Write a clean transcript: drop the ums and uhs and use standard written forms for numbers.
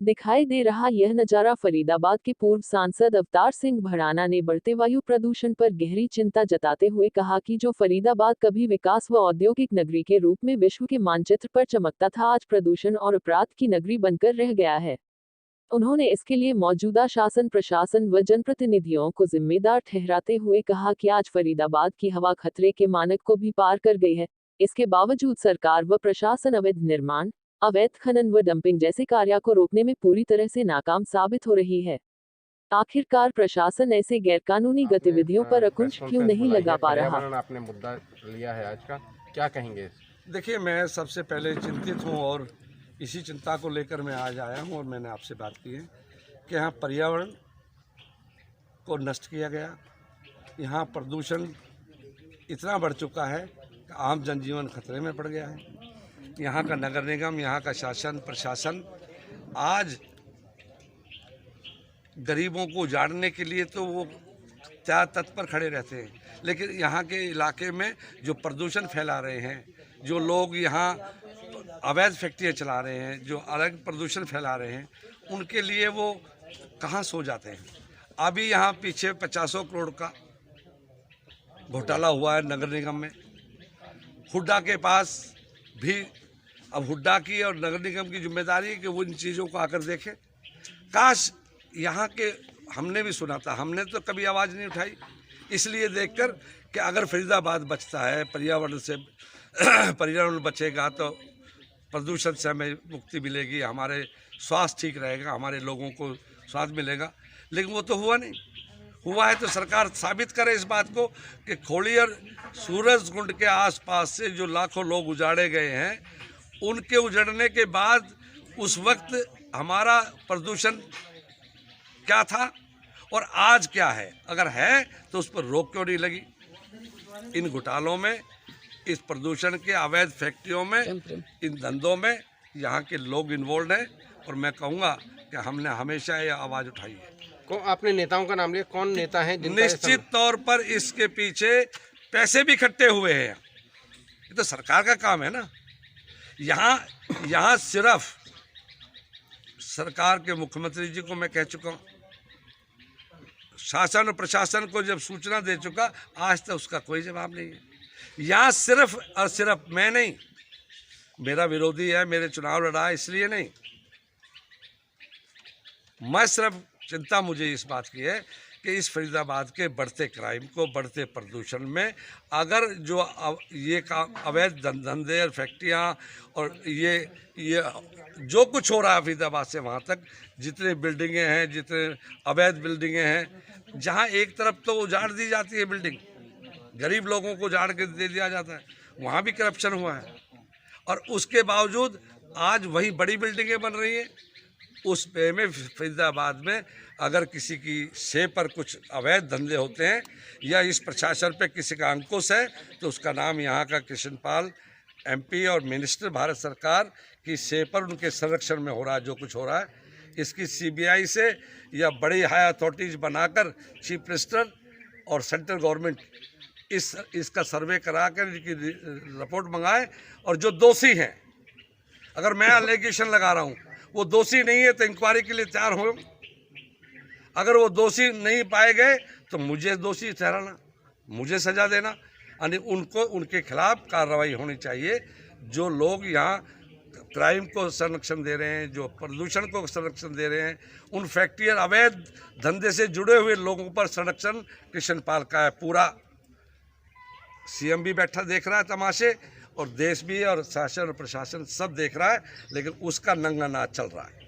दिखाई दे रहा यह नजारा फरीदाबाद के पूर्व सांसद अवतार सिंह भड़ाना ने बढ़ते वायु प्रदूषण पर गहरी चिंता जताते हुए कहा कि जो फरीदाबाद कभी विकास व औद्योगिक नगरी के रूप में विश्व के मानचित्र पर चमकता था, आज प्रदूषण और अपराध की नगरी बनकर रह गया है। उन्होंने इसके लिए मौजूदा शासन प्रशासन व जनप्रतिनिधियों को जिम्मेदार ठहराते हुए कहा कि आज फरीदाबाद की हवा खतरे के मानक को भी पार कर गई है। इसके बावजूद सरकार व प्रशासन अवैध निर्माण, अवैध खनन व डंपिंग जैसे कार्यों को रोकने में पूरी तरह से नाकाम साबित हो रही है। आखिरकार प्रशासन ऐसे गैरकानूनी गतिविधियों पर अंकुश क्यों नहीं लगा पा रहा? आपने मुद्दा लिया है आज का, क्या कहेंगे? देखिए, मैं सबसे पहले चिंतित हूँ और इसी चिंता को लेकर मैं आज आया हूँ और मैंने आपसे बात की है कि यहाँ पर्यावरण को नष्ट किया गया, यहाँ प्रदूषण इतना बढ़ चुका है कि आम जनजीवन खतरे में पड़ गया है। यहाँ का नगर निगम, यहाँ का शासन प्रशासन आज गरीबों को उजाड़ने के लिए तो वो क्या तत्पर खड़े रहते हैं, लेकिन यहाँ के इलाके में जो प्रदूषण फैला रहे हैं, जो लोग यहाँ अवैध फैक्ट्रियाँ चला रहे हैं, जो अलग प्रदूषण फैला रहे हैं, उनके लिए वो कहाँ सो जाते हैं। अभी यहाँ पीछे 50 करोड़ का घोटाला हुआ है नगर निगम में। हुड्डा के पास भी अब हुड्डा की और नगर निगम की जिम्मेदारी है कि वो इन चीज़ों को आकर देखें। काश यहाँ के हमने भी सुना था, हमने तो कभी आवाज़ नहीं उठाई, इसलिए देखकर कि अगर फरीदाबाद बचता है, पर्यावरण से पर्यावरण बचेगा तो प्रदूषण से हमें मुक्ति मिलेगी, हमारे स्वास्थ्य ठीक रहेगा, हमारे लोगों को स्वास्थ्य मिलेगा। लेकिन वो तो हुआ नहीं। हुआ है तो सरकार साबित करे इस बात को कि खोड़ियर सूरजकुंड के आसपास से जो लाखों लोग उजाड़े गए हैं, उनके उजड़ने के बाद उस वक्त हमारा प्रदूषण क्या था और आज क्या है। अगर है तो उस पर रोक क्यों नहीं लगी? इन घोटालों में, इस प्रदूषण के अवैध फैक्ट्रियों में, इन धंधों में यहाँ के लोग इन्वॉल्व हैं और मैं कहूँगा कि हमने हमेशा ये आवाज़ उठाई है। आपने नेताओं का नाम लिया, कौन नेता है? निश्चित तौर पर इसके पीछे पैसे भी इकट्ठे हुए हैं। ये तो सरकार का काम है ना। यहाँ सिर्फ सरकार के मुख्यमंत्री जी को मैं कह चुका हूँ, शासन और प्रशासन को जब सूचना दे चुका, आज तक उसका कोई जवाब नहीं है। यहाँ सिर्फ और सिर्फ मैं नहीं, मेरा विरोधी है, मेरे चुनाव लड़ा है, इसलिए नहीं, मैं सिर्फ चिंता मुझे इस बात की है कि इस फरीदाबाद के बढ़ते क्राइम को, बढ़ते प्रदूषण में अगर जो ये काम अवैध धंधे और फैक्ट्रियाँ और ये जो कुछ हो रहा है फरीदाबाद से वहाँ तक, जितने बिल्डिंगें हैं, जितने अवैध बिल्डिंगें हैं, जहाँ एक तरफ तो उजाड़ दी जाती है बिल्डिंग, गरीब लोगों को उजाड़ के दे दिया जाता है, वहाँ भी करप्शन हुआ है। और उसके बावजूद आज वही बड़ी बिल्डिंगें बन रही हैं। उस पे में फरीदाबाद में अगर किसी की से पर कुछ अवैध धंधे होते हैं या इस प्रशासन पे किसी का अंकुश है, तो उसका नाम यहाँ का कृष्णपाल MP और मिनिस्टर भारत सरकार की से पर उनके संरक्षण में हो रहा है जो कुछ हो रहा है। इसकी CBI से या बड़ी हाई अथॉरिटीज बनाकर चीफ मिनिस्टर और सेंट्रल गवर्नमेंट इसका सर्वे करा कर इनकी रिपोर्ट मंगाए, और जो दोषी हैं, अगर मैं एलिगेशन लगा रहा हूँ वो दोषी नहीं है तो इंक्वायरी के लिए तैयार हो। अगर वो दोषी नहीं पाए गए तो मुझे दोषी ठहराना, मुझे सजा देना, यानी उनके खिलाफ कार्रवाई होनी चाहिए। जो लोग यहाँ क्राइम को संरक्षण दे रहे हैं, जो प्रदूषण को संरक्षण दे रहे हैं, उन फैक्ट्री और अवैध धंधे से जुड़े हुए लोगों पर संरक्षण कृष्णपाल का है। पूरा CM भी बैठा देख रहा है तमाशे, और देश भी और शासन और प्रशासन सब देख रहा है, लेकिन उसका नंगा नाच चल रहा है।